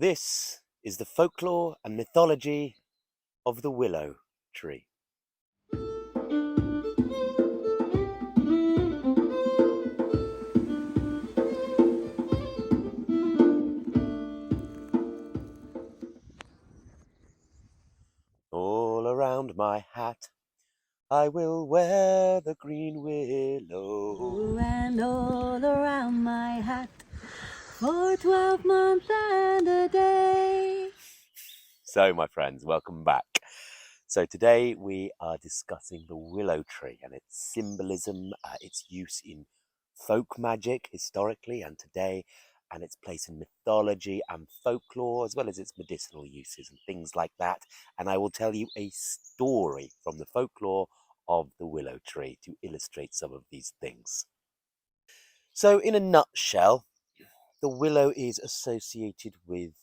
This is the folklore and mythology of the willow tree. All around my hat I will wear the green willow. And all around my hat for 12 months and a day. So, my friends, welcome back. So today we are discussing the willow tree and its symbolism, its use in folk magic historically and today, and its place in mythology and folklore, as well as its medicinal uses and things like that. And I will tell you a story from the folklore of the willow tree to illustrate some of these things. So in a nutshell, the willow is associated with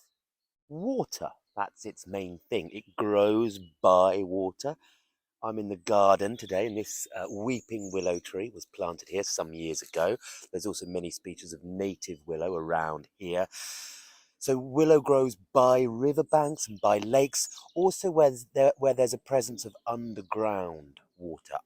water. That's its main thing. It grows by water. I'm in the garden today, and this weeping willow tree was planted here some years ago. There's also many species of native willow around here. So willow grows by riverbanks and by lakes, also where there's a presence of underground water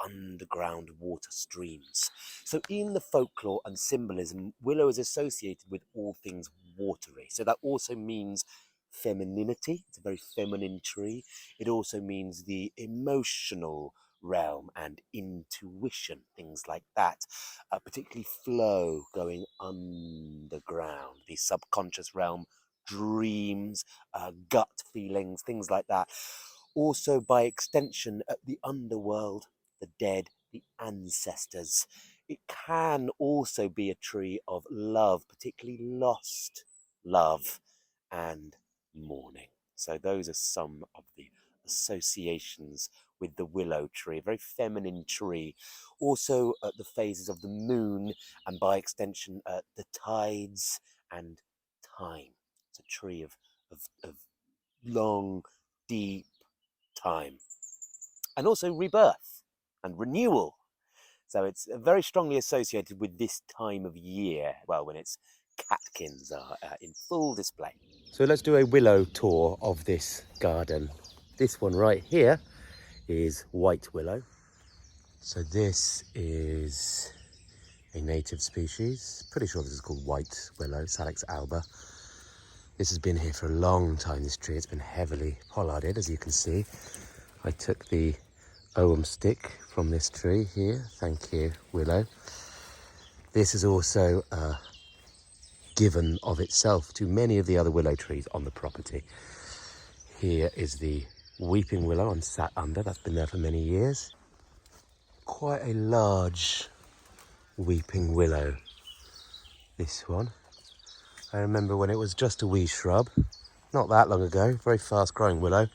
streams. So in the folklore and symbolism, willow is associated with all things watery. So that also means femininity. It's a very feminine tree. It also means the emotional realm and intuition, things like that, particularly flow going underground, the subconscious realm, dreams, gut feelings, things like that. Also, by extension, the underworld, the dead, the ancestors. It can also be a tree of love, particularly lost love and mourning. So those are some of the associations with the willow tree, a very feminine tree. Also the phases of the moon and by extension the tides and time. It's a tree of long, deep time. And also rebirth and renewal. So it's very strongly associated with this time of year, well, when its catkins are in full display. So let's do a willow tour of this garden. This one right here is white willow. So this is a native species. Pretty sure this is called white willow, Salix alba. This has been here for a long time, this tree. It's been heavily pollarded, as you can see. I took the Ogham stick from this tree here. Thank you, willow. This is also given of itself to many of the other willow trees on the property. Here is the weeping willow I'm sat under. That's been there for many years. Quite a large weeping willow, this one. I remember when it was just a wee shrub, not that long ago, very fast growing willow.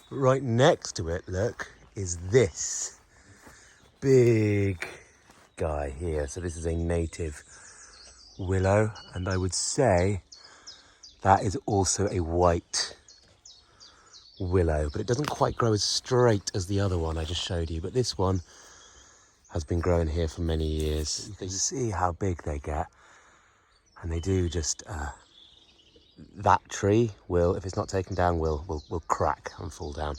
But right next to it, look, is this big guy here. So this is a native willow, and I would say that is also a white willow, but it doesn't quite grow as straight as the other one I just showed you. But this one has been growing here for many years. You can see how big they get, and they do just that tree will, if it's not taken down, will crack and fall down.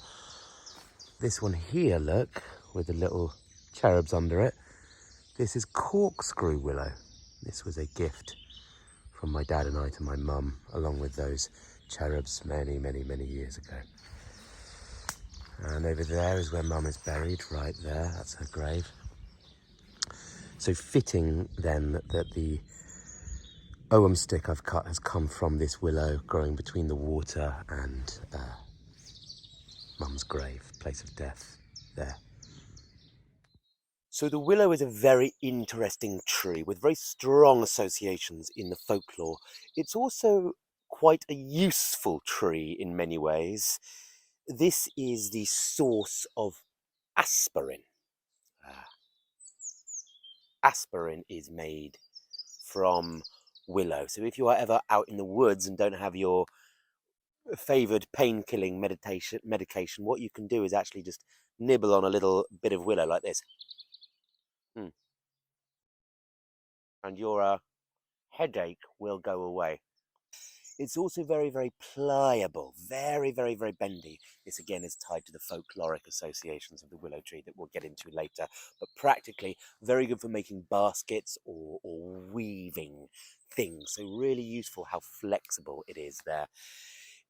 This one here, look, with the little cherubs under it, this is corkscrew willow. This was a gift from my dad and I to my mum, along with those cherubs many years ago. And over there is where mum is buried, right there, that's her grave. So fitting then that the Ogham stick I've cut has come from this willow growing between the water and mum's grave, place of death there. So the willow is a very interesting tree with very strong associations in the folklore. It's also quite a useful tree in many ways. This is the source of aspirin. Aspirin is made from willow. So if you are ever out in the woods and don't have your favoured pain-killing medication, what you can do is actually just nibble on a little bit of willow like this. And your headache will go away. It's also very, very pliable, very, very, very bendy. This again is tied to the folkloric associations of the willow tree that we'll get into later, but practically very good for making baskets or weaving things. So really useful how flexible it is there.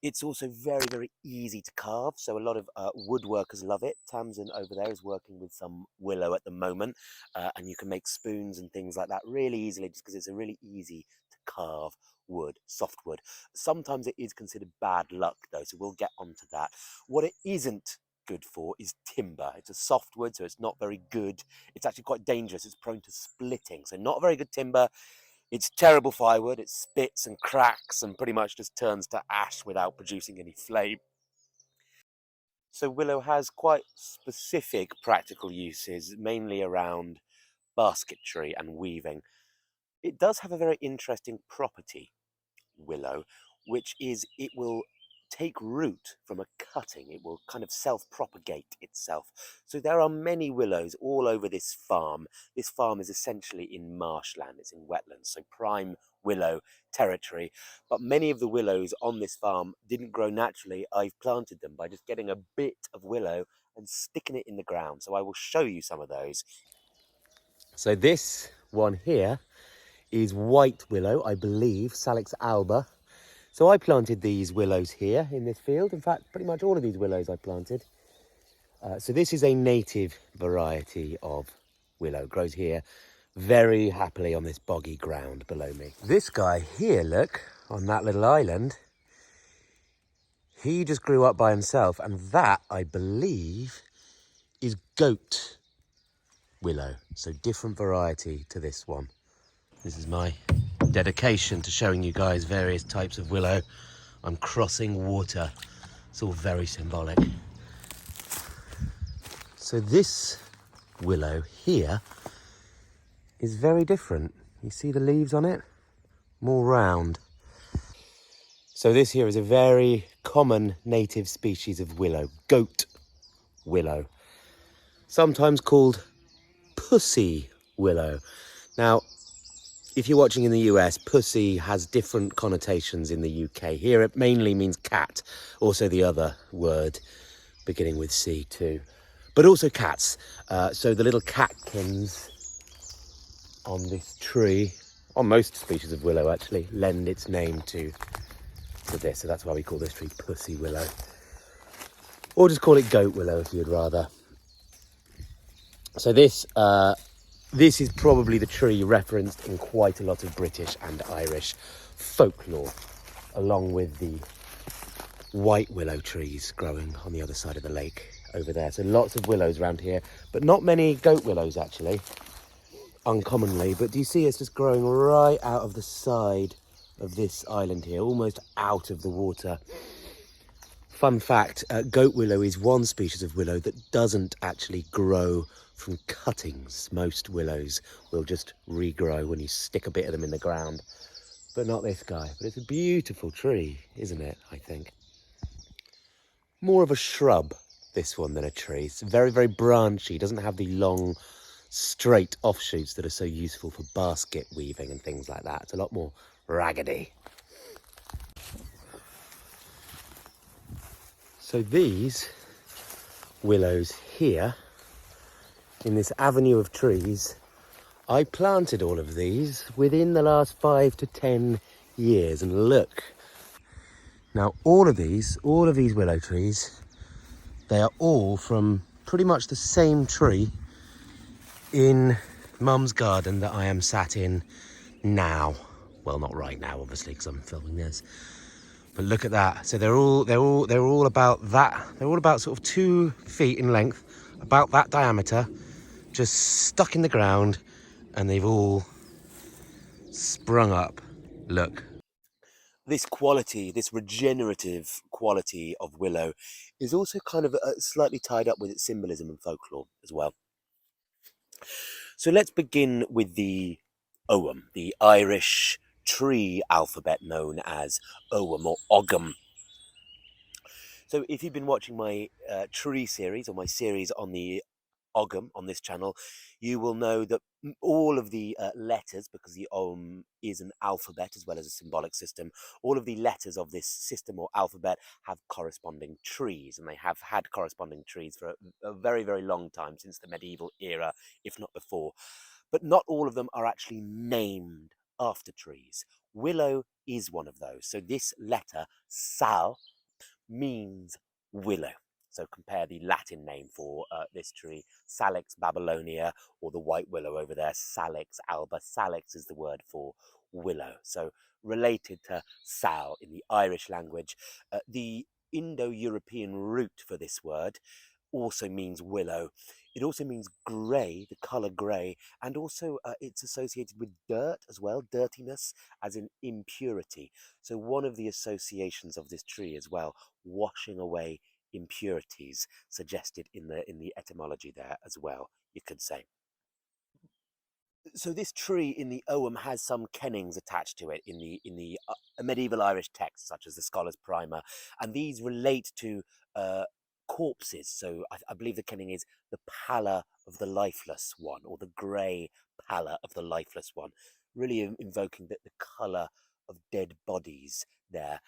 It's also very, very easy to carve. So a lot of woodworkers love it. Tamsin over there is working with some willow at the moment, and you can make spoons and things like that really easily just because it's a really easy to carve wood, soft wood. Sometimes it is considered bad luck though, so we'll get onto that. What it isn't good for is timber. It's a softwood, so it's not very good. It's actually quite dangerous. It's prone to splitting, so not very good timber. It's terrible firewood. It spits and cracks and pretty much just turns to ash without producing any flame. So willow has quite specific practical uses, mainly around basketry and weaving. It does have a very interesting property, willow, which is it will take root from a cutting. It will kind of self-propagate itself. So there are many willows all over this farm. This farm is essentially in marshland. It's in wetlands, so prime willow territory. But many of the willows on this farm didn't grow naturally. I've planted them by just getting a bit of willow and sticking it in the ground. So I will show you some of those. So this one here is white willow, I believe, Salix alba. So I planted these willows here in this field. In fact, pretty much all of these willows I planted. So this is a native variety of willow. Grows here very happily on this boggy ground below me. This guy here, look, on that little island, he just grew up by himself. And that, I believe, is goat willow. So different variety to this one. This is my dedication to showing you guys various types of willow. I'm crossing water. It's all very symbolic. So this willow here is very different. You see the leaves on it? More round. So this here is a very common native species of willow, goat willow. Sometimes called pussy willow. Now, if you're watching in the US, pussy has different connotations in the UK. Here it mainly means cat, also the other word beginning with C too. But also cats. So the little catkins on this tree, on most species of willow actually, lend its name to this. So that's why we call this tree pussy willow. Or just call it goat willow if you'd rather. So this is probably the tree referenced in quite a lot of British and Irish folklore, along with the white willow trees growing on the other side of the lake over there. So lots of willows around here, but not many goat willows actually, uncommonly. But do you see it's just growing right out of the side of this island here, almost out of the water. Fun fact, goat willow is one species of willow that doesn't actually grow from cuttings. Most willows will just regrow when you stick a bit of them in the ground, but not this guy. But it's a beautiful tree, isn't it, I think? More of a shrub, this one, than a tree. It's very, very branchy. Doesn't have the long, straight offshoots that are so useful for basket weaving and things like that. It's a lot more raggedy. So these willows here, in this avenue of trees, I planted all of these within the last 5 to 10 years. And look, now all of these willow trees, they are all from pretty much the same tree in Mum's garden that I am sat in now. Well, not right now, obviously, because I'm filming this. But look at that. So they're all about that. They're all about sort of 2 feet in length, about that diameter, just stuck in the ground, and they've all sprung up. Look. This quality, this regenerative quality of willow is also kind of slightly tied up with its symbolism and folklore as well. So let's begin with the Ogham, the Irish tree alphabet known as Ogham or Ogham. So if you've been watching my tree series or my series on the Ogham on this channel, you will know that all of the letters, because the Ogham is an alphabet as well as a symbolic system, all of the letters of this system or alphabet have corresponding trees, and they have had corresponding trees for a very, very long time, since the medieval era, if not before. But not all of them are actually named after trees. Willow is one of those. So this letter, Saille, means willow. So compare the Latin name for this tree, Salix babylonia, or the white willow over there, Salix alba. Salix is the word for willow. So related to sal in the Irish language. The Indo-European root for this word also means willow. It also means grey, the colour grey, and also it's associated with dirt as well, dirtiness, as in impurity. So one of the associations of this tree as well, washing away impurities, suggested in the etymology there as well, you could say. So this tree in the Ogham has some kennings attached to it in the medieval Irish texts, such as the Scholar's Primer, and these relate to corpses. So I believe the kenning is the pallor of the lifeless one, or the grey pallor of the lifeless one, really invoking the colour of dead bodies there,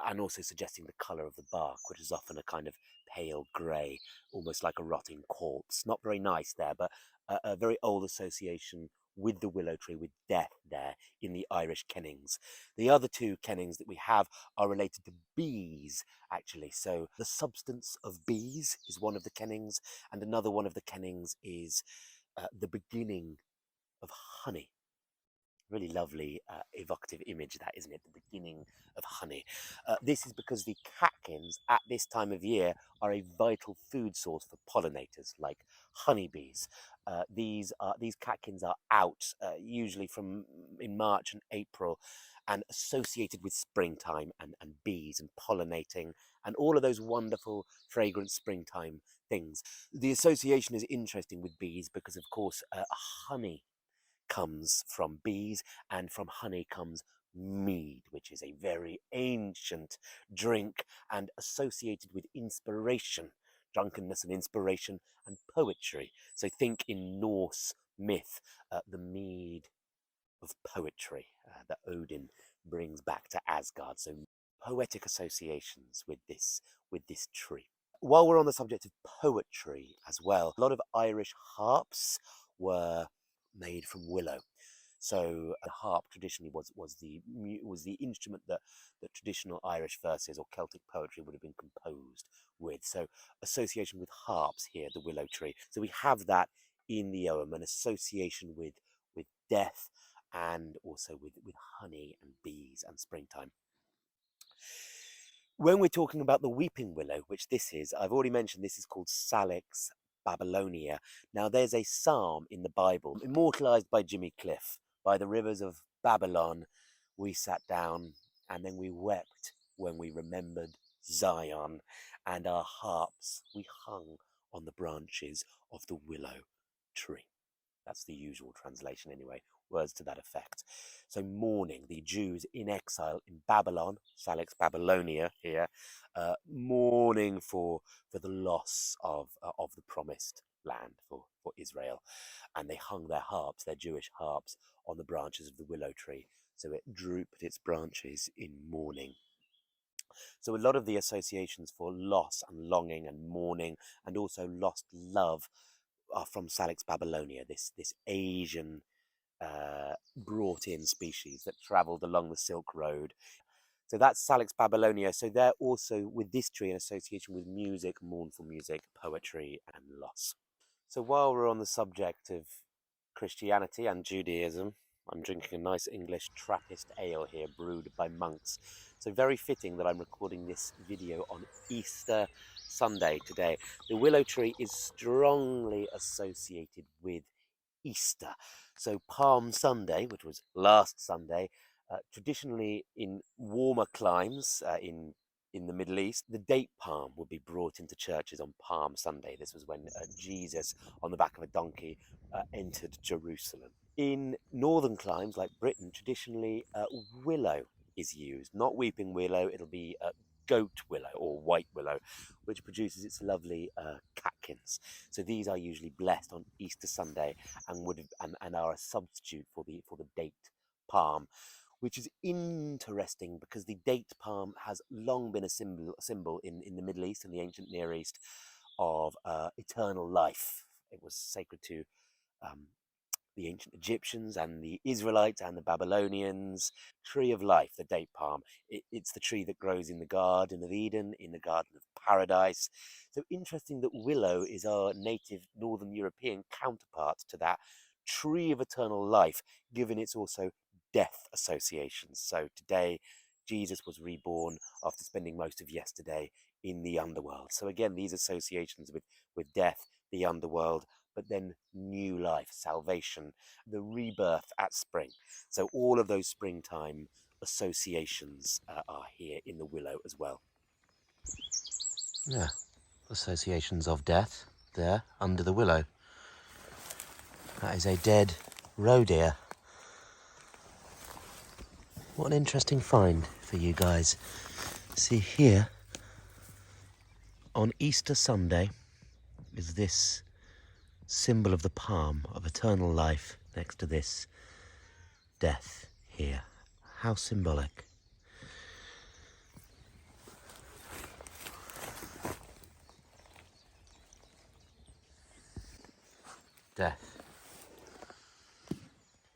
and also suggesting the colour of the bark, which is often a kind of pale grey, almost like a rotting corpse. Not very nice there, but a very old association with the willow tree, with death there in the Irish kennings. The other two kennings that we have are related to bees, actually. So the substance of bees is one of the kennings, and another one of the kennings is the beginning of honey. Really lovely, evocative image, that, isn't it? The beginning of honey. This is because the catkins at this time of year are a vital food source for pollinators like honeybees. These catkins are out usually from in March and April, and associated with springtime and bees and pollinating and all of those wonderful fragrant springtime things. The association is interesting with bees because, of course, honey comes from bees, and from honey comes mead, which is a very ancient drink and associated with inspiration, drunkenness and inspiration and poetry. So think in Norse myth, the mead of poetry that Odin brings back to Asgard. So poetic associations with this tree. While we're on the subject of poetry as well, a lot of Irish harps were made from willow. So the harp traditionally was the instrument that traditional Irish verses or Celtic poetry would have been composed with. So association with harps here, the willow tree. So we have that in the Ogham, an association with death, and also with honey and bees and springtime. When we're talking about the weeping willow, which this is, I've already mentioned this is called Salix babylonia. Now, there's a psalm in the Bible, immortalized by Jimmy Cliff. By the rivers of Babylon, we sat down, and then we wept when we remembered Zion, and our harps we hung on the branches of the willow tree. That's the usual translation anyway, words to that effect. So mourning, the Jews in exile in Babylon, Salix Babylonia here, mourning for the loss of the promised land for Israel. And they hung their harps, their Jewish harps, on the branches of the willow tree. So it drooped its branches in mourning. So a lot of the associations for loss and longing and mourning, and also lost love, are from Salix babylonia, this Asian brought in species that travelled along the Silk Road. So that's Salix babylonia. So they're also, with this tree, an association with music, mournful music, poetry, and loss. So while we're on the subject of Christianity and Judaism, I'm drinking a nice English Trappist ale here, brewed by monks. So very fitting that I'm recording this video on Easter Sunday today. The willow tree is strongly associated with Easter. So Palm Sunday, which was last Sunday, traditionally in warmer climes in the Middle East, the date palm would be brought into churches on Palm Sunday. This was when Jesus, on the back of a donkey, entered Jerusalem. In northern climes like Britain, traditionally willow is used, not weeping willow. It'll be goat willow or white willow, which produces its lovely catkins. So these are usually blessed on Easter Sunday and and are a substitute for the date palm, which is interesting because the date palm has long been a symbol in the Middle East and the ancient Near East of eternal life. It was sacred to um, the ancient Egyptians and the Israelites and the Babylonians. Tree of life, the date palm. It's the tree that grows in the Garden of Eden, in the Garden of Paradise. So interesting that willow is our native Northern European counterpart to that tree of eternal life, given its also death associations. So today, Jesus was reborn after spending most of yesterday in the underworld. So again, these associations with death, the underworld, but then new life, salvation, the rebirth at spring. So all of those springtime associations are here in the willow as well. Yeah, associations of death there under the willow. That is a dead roe deer. What an interesting find for you guys. See here, on Easter Sunday, is this symbol of the palm of eternal life next to this death here. How symbolic. Death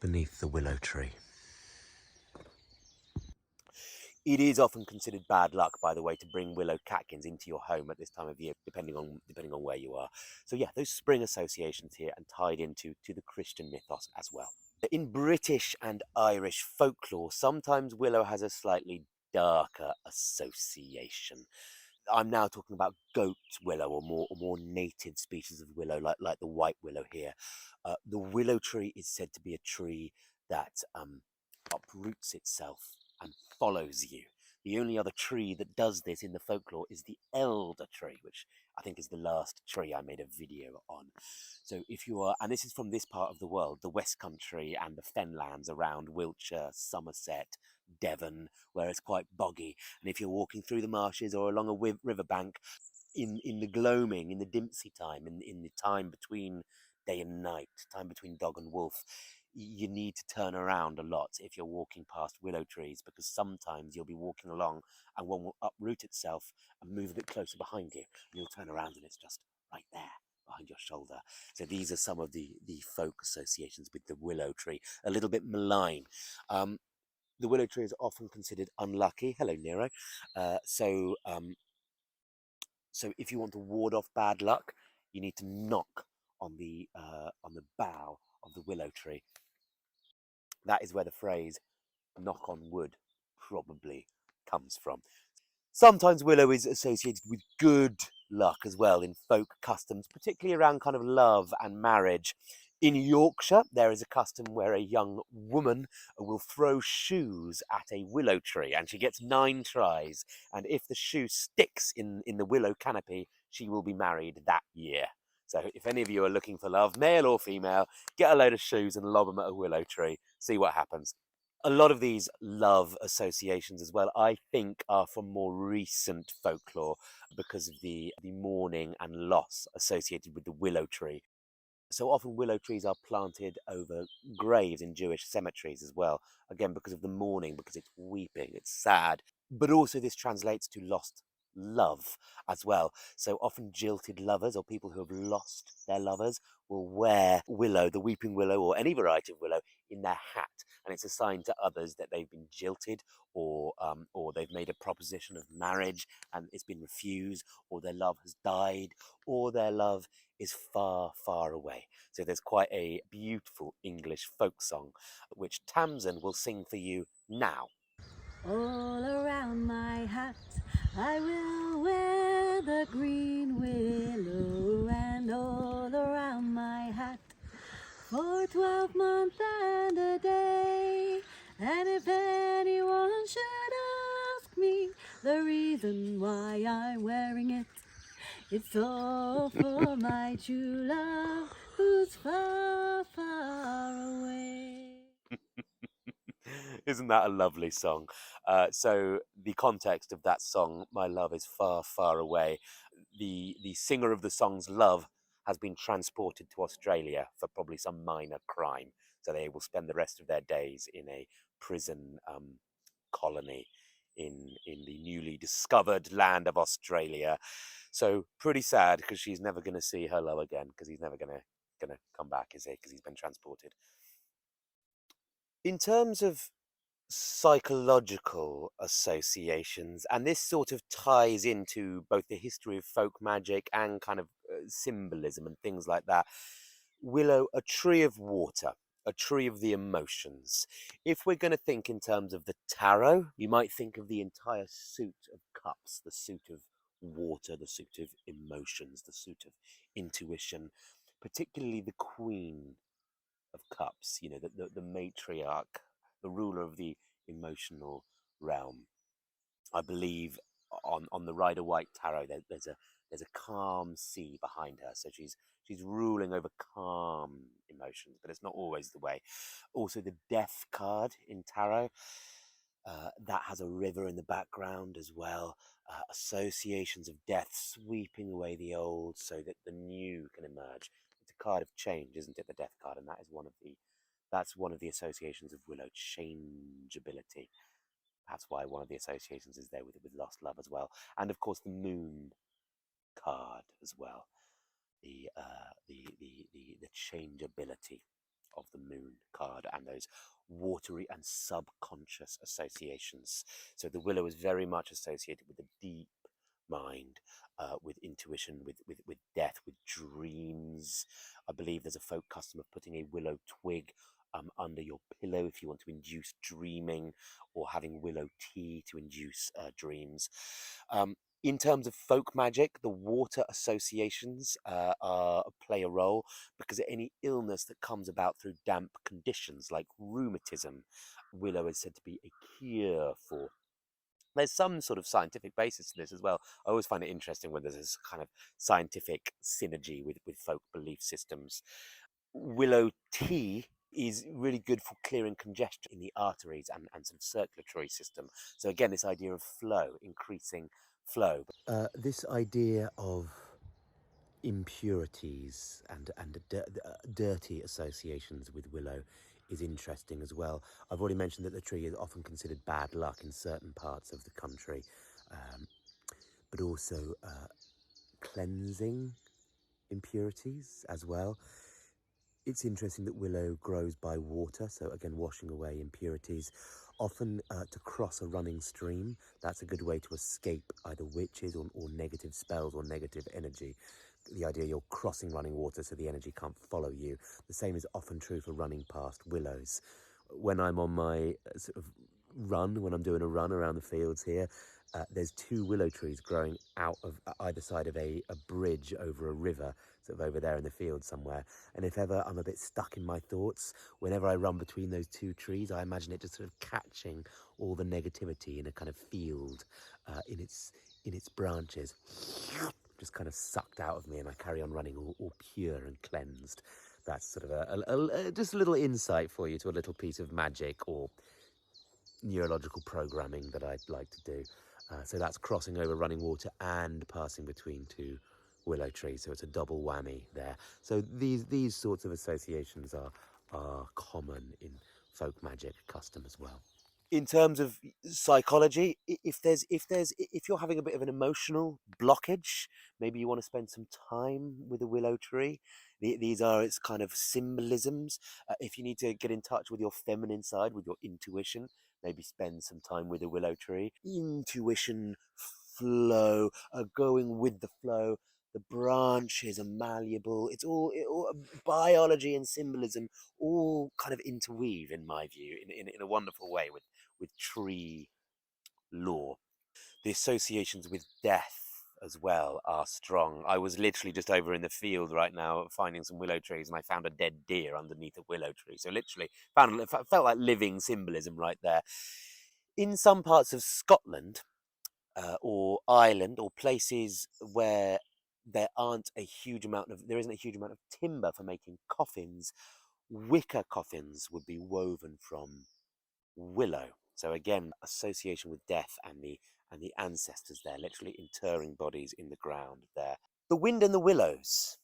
beneath the willow tree. It is often considered bad luck, by the way, to bring willow catkins into your home at this time of year, depending on where you are. So yeah, those spring associations here and tied into the Christian mythos as well. In British and Irish folklore, sometimes willow has a slightly darker association. I'm now talking about goat willow or more native species of willow, like the white willow here. The willow tree is said to be a tree that uproots itself and follows you. The only other tree that does this in the folklore is the elder tree, which I think is the last tree I made a video on. So if you are, and this is from this part of the world, the West Country and the fenlands around Wiltshire, Somerset, Devon, where it's quite boggy, and if you're walking through the marshes or along a riverbank in the gloaming, in the Dimpsey time, in the time between day and night, time between dog and wolf, you need to turn around a lot if you're walking past willow trees, because sometimes you'll be walking along and one will uproot itself and move a bit closer behind you, and you'll turn around and it's just right there behind your shoulder. So these are some of the folk associations with the willow tree, a little bit malign. The willow tree is often considered unlucky. Hello, Nero. So if you want to ward off bad luck, you need to knock on the bough of the willow tree. That is where the phrase "knock on wood" probably comes from. Sometimes willow is associated with good luck as well in folk customs, particularly around kind of love and marriage. In Yorkshire, there is a custom where a young woman will throw shoes at a willow tree and she gets 9 tries. And if the shoe sticks in the willow canopy, she will be married that year. So if any of you are looking for love, male or female, get a load of shoes and lob them at a willow tree. See what happens. A lot of these love associations as well, I think, are from more recent folklore because of the mourning and loss associated with the willow tree. So often willow trees are planted over graves in Jewish cemeteries as well, again because of the mourning, because it's weeping, it's sad. But also this translates to lost love as well. So often jilted lovers or people who have lost their lovers will wear willow, the weeping willow or any variety of willow in their hat, and it's a sign to others that they've been jilted or they've made a proposition of marriage and it's been refused, or their love has died, or their love is far, far away. So there's quite a beautiful English folk song which Tamsin will sing for you now. All around my hat I will wear the green willow, and all around my hat for 12 months and a day. And if anyone should ask me the reason why I'm wearing it, it's all for my true love who's far, far away. Isn't that a lovely song? So the context of that song, "My Love Is Far, Far Away," the singer of the song's love has been transported to Australia for probably some minor crime, so they will spend the rest of their days in a prison colony in the newly discovered land of Australia. So pretty sad because she's never going to see her love again because he's never going to come back, is he? Because he's been transported. In terms of psychological associations, and this sort of ties into both the history of folk magic and kind of symbolism and things like that. Willow, a tree of water, a tree of the emotions. If we're going to think in terms of the tarot, you might think of the entire suit of cups, the suit of water, the suit of emotions, the suit of intuition, particularly the Queen of Cups, the matriarch, the ruler of the emotional realm. I believe on the Rider White tarot, there's a calm sea behind her, so she's ruling over calm emotions, but it's not always the way. Also, the Death card in tarot. That has a river in the background as well. Associations of death sweeping away the old so that the new can emerge. It's a card of change, isn't it? The Death card, and that's one of the associations of Willow, changeability. That's why one of the associations is there with lost love as well, and of course the Moon card as well. The changeability of the Moon card and those watery and subconscious associations. So the Willow is very much associated with the deep mind, with intuition, with death, with dreams. I believe there's a folk custom of putting a willow twig under your pillow if you want to induce dreaming, or having willow tea to induce dreams. In terms of folk magic, the water associations play a role because any illness that comes about through damp conditions like rheumatism, willow is said to be a cure for. There's some sort of scientific basis to this as well. I always find it interesting when there's this kind of scientific synergy with folk belief systems. Willow tea is really good for clearing congestion in the arteries and sort of circulatory system. So again, this idea of flow, increasing flow. This idea of impurities and dirty associations with willow is interesting as well. I've already mentioned that the tree is often considered bad luck in certain parts of the country, but also cleansing impurities as well. It's interesting that willow grows by water, so again, washing away impurities. Often to cross a running stream, that's a good way to escape either witches or negative spells or negative energy. The idea you're crossing running water so the energy can't follow you. The same is often true for running past willows. When I'm on my sort of run, when I'm doing a run around the fields here, there's two willow trees growing out of either side of a bridge over a river, sort of over there in the field somewhere. And if ever I'm a bit stuck in my thoughts, whenever I run between those two trees, I imagine it just sort of catching all the negativity in a kind of field in its branches, just kind of sucked out of me, and I carry on running all pure and cleansed. That's sort of just a little insight for you to a little piece of magic or neurological programming that I'd like to do. So that's crossing over running water and passing between two willow trees. So it's a double whammy there. So these sorts of associations are common in folk magic custom as well. In terms of psychology, if you're having a bit of an emotional blockage, maybe you want to spend some time with a willow tree. These are its kind of symbolisms. If you need to get in touch with your feminine side, with your intuition, maybe spend some time with a willow tree. Intuition, flow, going with the flow. The branches are malleable. It's all biology and symbolism all kind of interweave, in my view, in a wonderful way with tree lore. The associations with death as well are strong. I was literally just over in the field right now finding some willow trees, and I found a dead deer underneath a willow tree. So literally felt like living symbolism right there. In some parts of Scotland or Ireland or places where there isn't a huge amount of timber for making coffins, wicker coffins would be woven from willow. So again, association with death and the ancestors there, literally interring bodies in the ground there. The Wind and the Willows.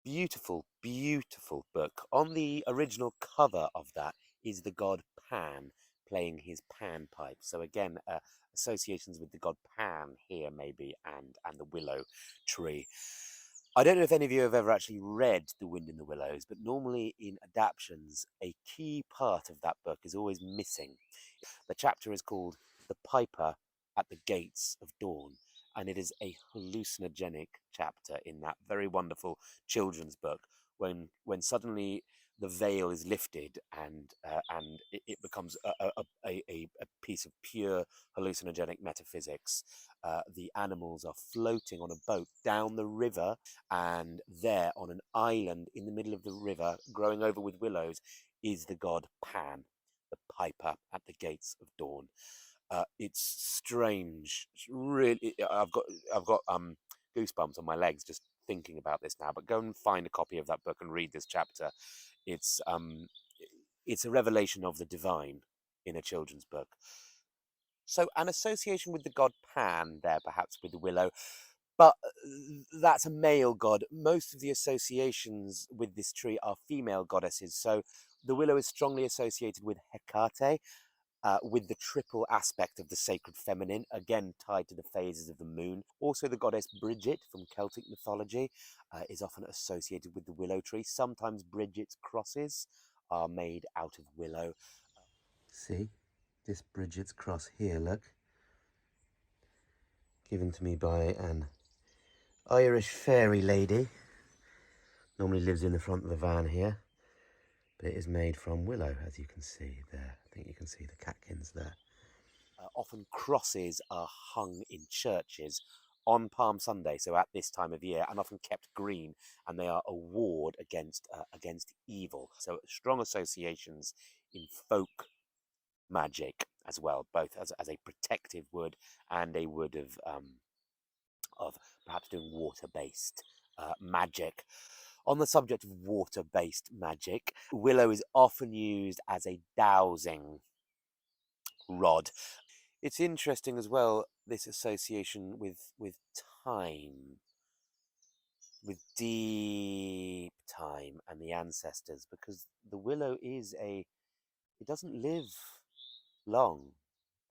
Beautiful, beautiful book. On the original cover of that is the god Pan playing his pan pipe. So again, associations with the god Pan here maybe, and the willow tree. I don't know if any of you have ever actually read The Wind in the Willows, but normally in adaptations, a key part of that book is always missing. The chapter is called The Piper at the Gates of Dawn, and it is a hallucinogenic chapter in that very wonderful children's book when suddenly the veil is lifted and it becomes a piece of pure hallucinogenic metaphysics. The animals are floating on a boat down the river, and there on an island in the middle of the river, growing over with willows, is the god Pan, the piper at the gates of dawn. It's strange. It's really, I've got goosebumps on my legs just thinking about this now. But go and find a copy of that book and read this chapter. It's um, it's a revelation of the divine in a children's book. So an association with the god Pan there, perhaps with the willow, but that's a male god. Most of the associations with this tree are female goddesses. So the willow is strongly associated with Hecate, with the triple aspect of the sacred feminine, again tied to the phases of the moon. Also, the goddess Bridget from Celtic mythology is often associated with the willow tree. Sometimes Bridget's crosses are made out of willow. See, this Bridget's cross here, look, given to me by an Irish fairy lady. Normally lives in the front of the van here, but it is made from willow, as you can see there. I think you can see the catkins there. Often crosses are hung in churches on Palm Sunday, so at this time of year, and often kept green, and they are a ward against evil. So strong associations in folk magic as well, both as a protective wood and a wood of perhaps doing water-based magic. On the subject of water-based magic, willow is often used as a dowsing rod. It's interesting as well, this association with time, with deep time and the ancestors, because the willow it doesn't live long,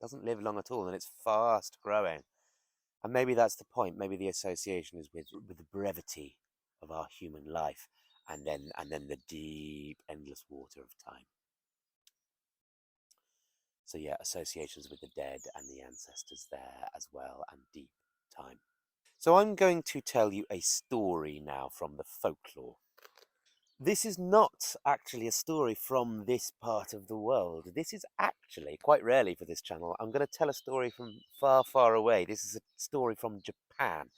doesn't live long at all, and it's fast growing. And maybe that's the point. Maybe the association is with the brevity of our human life, and then the deep, endless water of time. So yeah, associations with the dead and the ancestors there as well, and deep time. So I'm going to tell you a story now from the folklore. This is not actually a story from this part of the world. This is actually, quite rarely for this channel, I'm going to tell a story from far, far away. This is a story from Japan.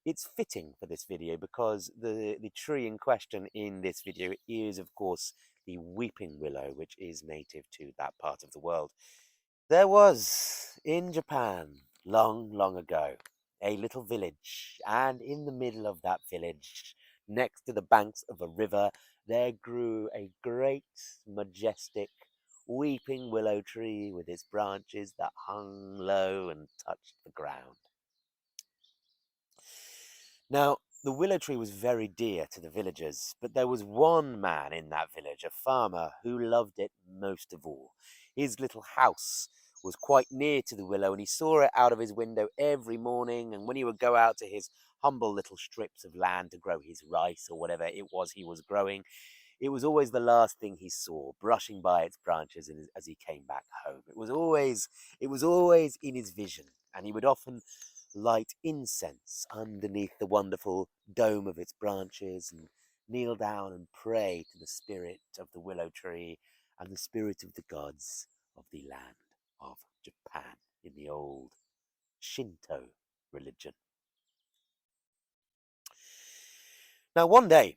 It's fitting for this video because the tree in question in this video is, of course, the weeping willow, which is native to that part of the world. There was, in Japan, long, long ago, a little village, and in the middle of that village, next to the banks of a river, there grew a great, majestic, weeping willow tree with its branches that hung low and touched the ground. Now, the willow tree was very dear to the villagers, but there was one man in that village, a farmer, who loved it most of all. His little house was quite near to the willow, and he saw it out of his window every morning, and when he would go out to his humble little strips of land to grow his rice or whatever it was he was growing, it was always the last thing he saw, brushing by its branches as he came back home. It was always in his vision, and he would often light incense underneath the wonderful dome of its branches and kneel down and pray to the spirit of the willow tree and the spirit of the gods of the land of Japan in the old Shinto religion. Now, one day,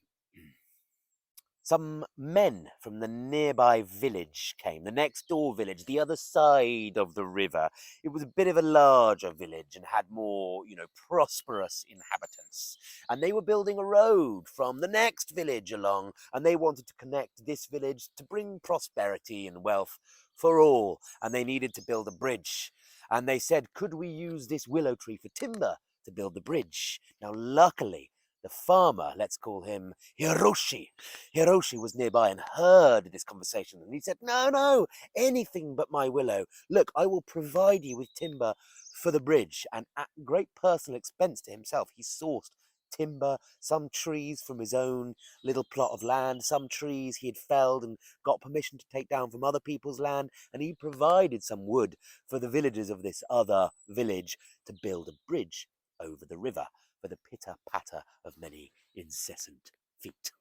some men from the nearby village came, the next door village, the other side of the river. It was a bit of a larger village and had more, prosperous inhabitants. And they were building a road from the next village along, and they wanted to connect this village to bring prosperity and wealth for all, and they needed to build a bridge. And they said, could we use this willow tree for timber to build the bridge? Now, luckily, the farmer, let's call him Hiroshi. Hiroshi was nearby and heard this conversation, and he said, no, no, anything but my willow. Look, I will provide you with timber for the bridge. And at great personal expense to himself, he sourced timber, some trees from his own little plot of land, some trees he had felled and got permission to take down from other people's land, and he provided some wood for the villagers of this other village to build a bridge over the river for the pitter-patter of many incessant feet.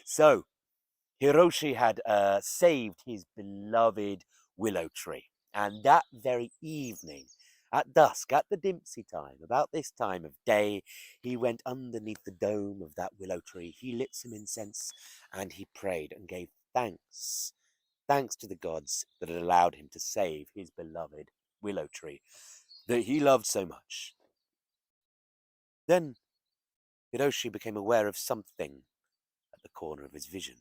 So, Hiroshi had saved his beloved willow tree, and that very evening, at dusk, at the Dimpsey time, about this time of day, he went underneath the dome of that willow tree. He lit some incense, and he prayed and gave thanks. Thanks to the gods that had allowed him to save his beloved willow tree that he loved so much. Then Hiroshi became aware of something at the corner of his vision.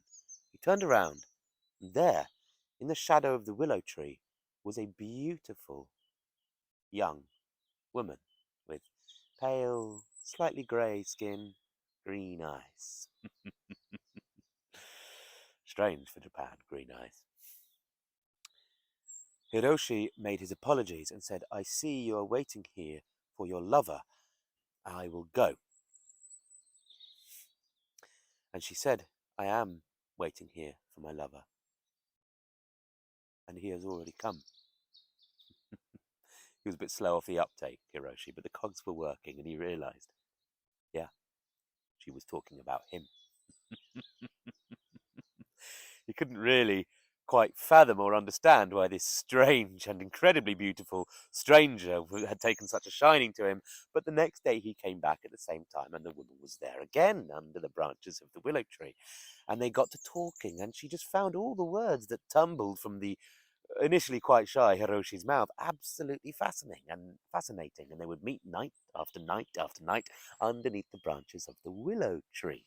He turned around, and there, in the shadow of the willow tree, was a beautiful young woman with pale, slightly grey skin, green eyes. Strange for Japan, green eyes. Hiroshi made his apologies and said, I see you are waiting here for your lover. I will go. And she said, I am waiting here for my lover. And he has already come. He was a bit slow off the uptake, Hiroshi, but the cogs were working, and he realised, yeah, she was talking about him. He couldn't really quite fathom or understand why this strange and incredibly beautiful stranger had taken such a shining to him, but the next day he came back at the same time, and the woman was there again under the branches of the willow tree, and they got to talking, and she just found all the words that tumbled from the initially quite shy Hiroshi's mouth absolutely fascinating, and they would meet night after night after night underneath the branches of the willow tree.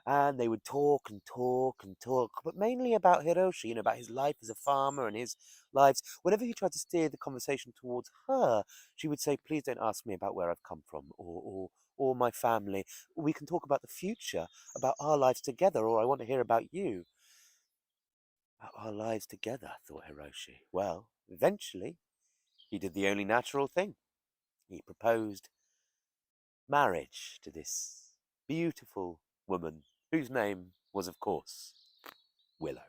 And they would talk and talk and talk, but mainly about Hiroshi, about his life as a farmer and his lives. Whenever he tried to steer the conversation towards her, she would say, please don't ask me about where I've come from or my family. We can talk about the future, about our lives together, or I want to hear about you. About our lives together, thought Hiroshi. Well, eventually, he did the only natural thing. He proposed marriage to this beautiful woman, whose name was, of course, Willow.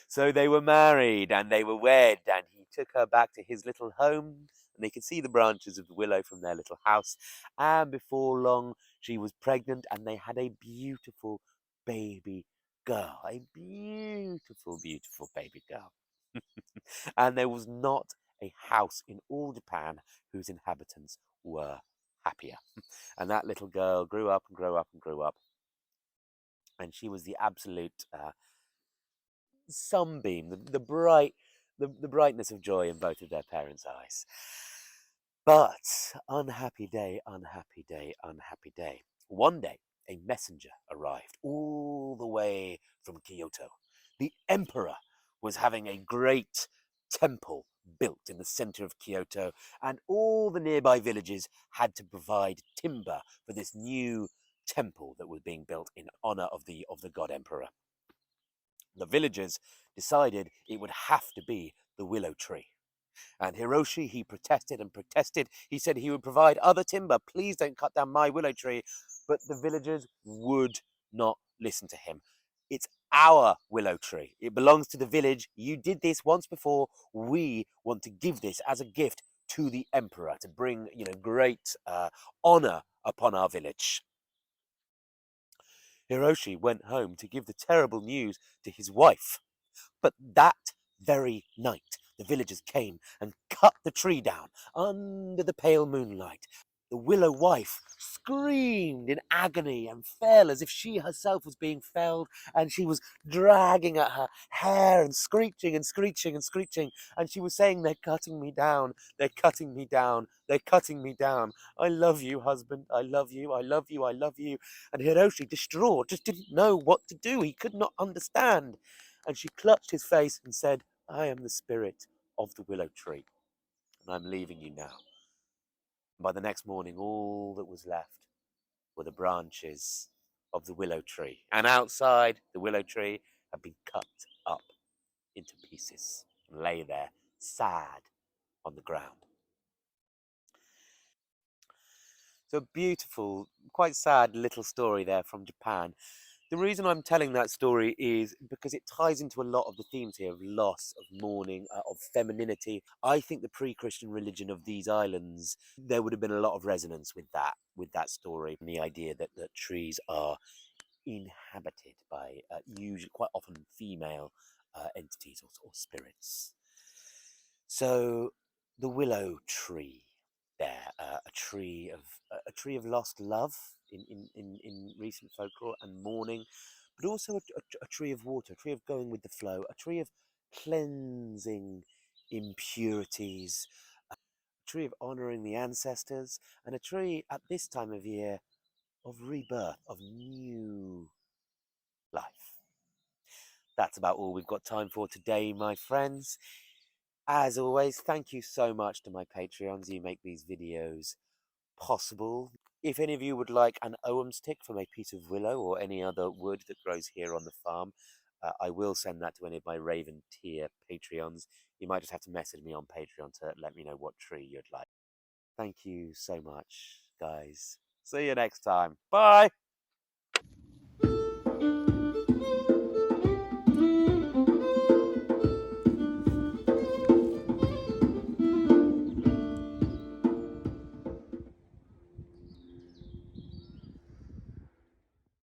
So they were married and they were wed, and he took her back to his little home, and they could see the branches of the willow from their little house. And before long, she was pregnant, and they had a beautiful baby girl. A beautiful, beautiful baby girl. And there was not a house in all Japan whose inhabitants were happier. And that little girl grew up and grew up and grew up. And she was the absolute sunbeam, the brightness of joy in both of their parents' eyes. But unhappy day, unhappy day, unhappy day. One day, a messenger arrived all the way from Kyoto. The emperor was having a great temple built in the center of Kyoto, and all the nearby villages had to provide timber for this new temple that was being built in honor of the god emperor. The villagers decided it would have to be the willow tree. And Hiroshi, he protested and protested. He said he would provide other timber. Please don't cut down my willow tree. But the villagers would not listen to him. It's our willow tree. It belongs to the village. You did this once before. We want to give this as a gift to the emperor to bring, great honor upon our village. Hiroshi went home to give the terrible news to his wife. But that very night, the villagers came and cut the tree down under the pale moonlight. The Willow Wife screamed in agony and fell as if she herself was being felled, and she was dragging at her hair and screeching and screeching and screeching, and she was saying, "They're cutting me down, they're cutting me down, they're cutting me down. I love you, husband, I love you, I love you, I love you." And Hiroshi, distraught, just didn't know what to do. He could not understand. And she clutched his face and said, "I am the spirit of the willow tree, and I'm leaving you now." And by the next morning, all that was left were the branches of the willow tree. And outside, the willow tree had been cut up into pieces and lay there, sad, on the ground. So, a beautiful, quite sad little story there from Japan. The reason I'm telling that story is because it ties into a lot of the themes here of loss, of mourning, of femininity. I think the pre-Christian religion of these islands, there would have been a lot of resonance with that story, and the idea that, that trees are inhabited by usually quite often female entities or spirits. So the willow tree there, a tree of lost love in recent folklore and mourning, but also a tree of water, a tree of going with the flow, a tree of cleansing impurities, a tree of honouring the ancestors, and a tree at this time of year of rebirth, of new life. That's about all we've got time for today, my friends. As always, thank you so much to my Patreons. You make these videos possible. If any of you would like an Ogham stick from a piece of willow or any other wood that grows here on the farm, I will send that to any of my Raven tier Patreons. You might just have to message me on Patreon to let me know what tree you'd like. Thank you so much, guys. See you next time. Bye!